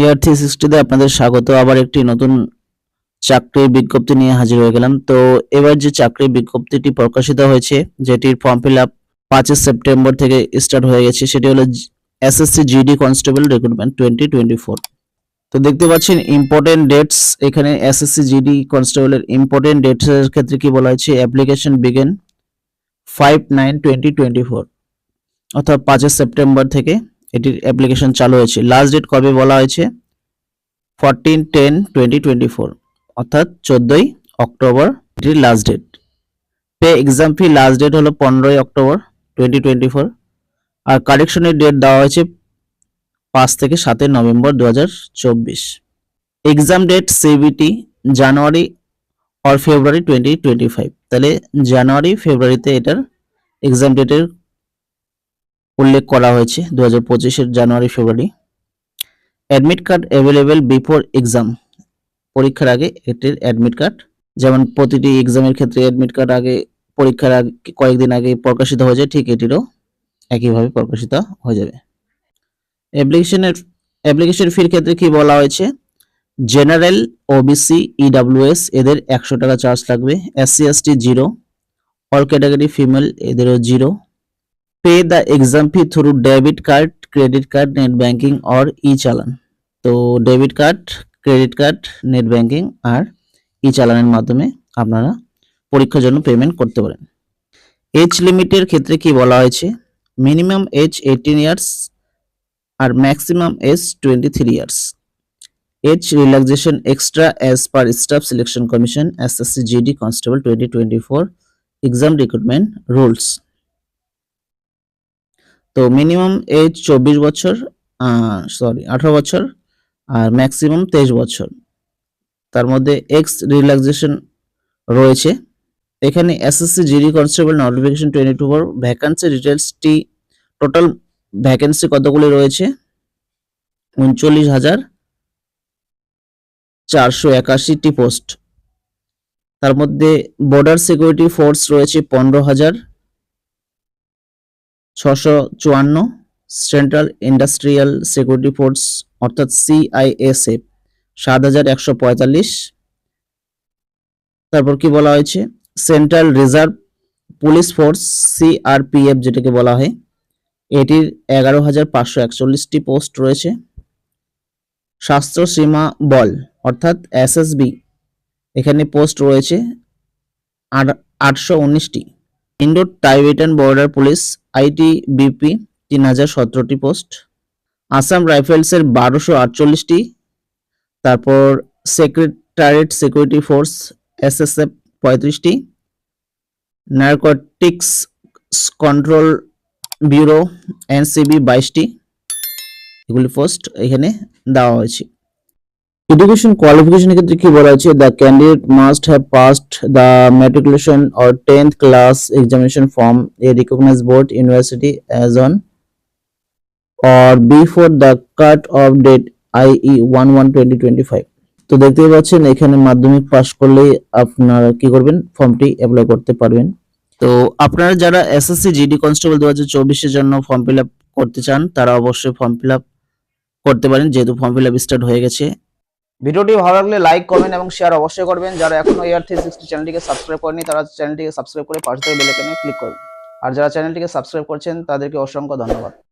ইয়ার 360 তে আপনাদের স্বাগত। আবার একটি নতুন চাকরির বিজ্ঞপ্তি নিয়ে হাজির হয়ে গেলাম। তো এবার যে চাকরির বিজ্ঞপ্তিটি প্রকাশিত হয়েছে, যেটির ফর্ম ফিল আপ 5 সেপ্টেম্বর থেকে স্টার্ট হয়ে গেছে, সেটি হলো এসএসসি জিডি কনস্টেবল রিক্রুটমেন্ট 2024। তো দেখতে পাচ্ছেন ইম্পর্টেন্ট ডেটস, এখানে এসএসসি জিডি কনস্টেবলের ইম্পর্টেন্ট ডেটস এর ক্ষেত্রে কি বলা হয়েছে, অ্যাপ্লিকেশন বিগেন 5/9/2024, অর্থাৎ 5 সেপ্টেম্বর থেকে এটির অ্যাপ্লিকেশন চালু হয়েছে। লাস্ট ডেট কবে বলা হয়েছে, 14/10/2024, অর্থাৎ 14ই অক্টোবর এটির last date. Pay exam fee last date হলো 15ই অক্টোবর 2024, আর কারেকশনের ডেট দেওয়া হয়েছে 5 থেকে 7 নভেম্বর 2024। Exam date CBT January or February 2025, তাহলে জানুয়ারি ফেব্রুয়ারিতে এটার এক্সাম ডেটের উল্লেখ করা হয়েছে 2025-এর জানুয়ারি ফেব্রুয়ারি। Admit card available before exam, পরীক্ষার আগে এটির অ্যাডমিট কার্ড, যেমন প্রতিটি এক্সামের ক্ষেত্রে অ্যাডমিট কার্ড আগে পরীক্ষার আগে কয়েকদিন আগে প্রকাশিত হয়ে যায়, ঠিক এটিরও একইভাবে প্রকাশিত হয়ে যাবে। অ্যাপ্লিকেশন ফির ক্ষেত্রে কি বলা হয়েছে, জেনারেল, ওবিসি, ইডাব্লিউএস এদের 100 টাকা চার্জ লাগবে, SC ST 0, all category female এদেরও 0। Pay the exam fee through debit card, credit card, net banking or e challan. তো debit card, credit card, net banking আর ই চালানের মাধ্যমে আপনারা পরীক্ষার জন্য পেমেন্ট করতে পারেন। এজ লিমিটের ক্ষেত্রে কি বলা হয়েছে, মিনিমাম এজ 18 ইয়ার্স আর maximum age 23 years. Age relaxation extra as per staff selection commission SSC GD constable 2024 exam recruitment rules. তো মিনিমাম এজ 24 বছর, 18 বছর, আর ম্যাক্সিমাম 23 বছর। তার মধ্যে এক্স রিল্যাক্সেশন রয়েছে। এখানে SSC GD constable notification 2024 vacancy ডিটেলসটি, টোটাল ভ্যাকেন্সি কতগুলি রয়েছে, 39,481টি পোস্ট। তার মধ্যে বর্ডার সিকিউরিটি ফোর্স রয়েছে 15,654, সেন্ট্রাল ইন্ডাস্ট্রিয়াল সিকিউরিটি ফোর্স অর্থাৎ সিআইএসএফ 7,145। তারপর কি বলা হয়েছে, central reserve police force CRPF যেটাকে বলা হয়, এটির 11,541টি পোস্ট রয়েছে। স্বাস্থ্য সীমা বল অর্থাৎ এসএসবি, এখানে পোস্ট রয়েছে 819টি। Indo Tibetan border police ITBP 3017টি পোস্ট। আসাম রাইফেলসের 1248টি। তারপর সেক্রেটারিয়েট সিকিউরিটি ফোর্স এসএসএফ 35টি। নারকোটিক্স কন্ট্রোল ব্যুরো এনসিবি 22টি। এগুলি পোস্ট এখানে দেওয়া হয়েছে। এডুকেশন কোয়ালিফিকেশনের ক্ষেত্রে কি বলা হয়েছে, the candidate must have passed the matriculation or 10th class examination from a recognised board university as on or before the cut off date i.e. 1/1/2025। তো দেখতেই পাচ্ছেন এখানে মাধ্যমিক পাস করলেই আপনারা কি করবেন, ফর্মটি অ্যাপ্লাই করতে পারবেন। তো আপনারা যারা এসএসসি জিডি কনস্টেবল 2024 এর জন্য ফর্ম ফিল আপ করতে চান, তারা অবশ্যই ফর্ম ফিল আপ করতে পারেন, যেহেতু ফর্ম ফিল আপ স্টার্ট হয়ে গেছে। ভিডিওটি ভালো লাগলে লাইক, কমেন্ট এবং শেয়ার অবশ্যই করবেন। যারা এখনো AR 360 চ্যানেলটিকে সাবস্ক্রাইব করেনি, তারা চ্যানেলটিকে সাবস্ক্রাইব করে পাশে থাকা বেল আইকনে ক্লিক করবেন। আর যারা চ্যানেলটিকে সাবস্ক্রাইব করছেন তাদেরকে অসংখ্য ধন্যবাদ।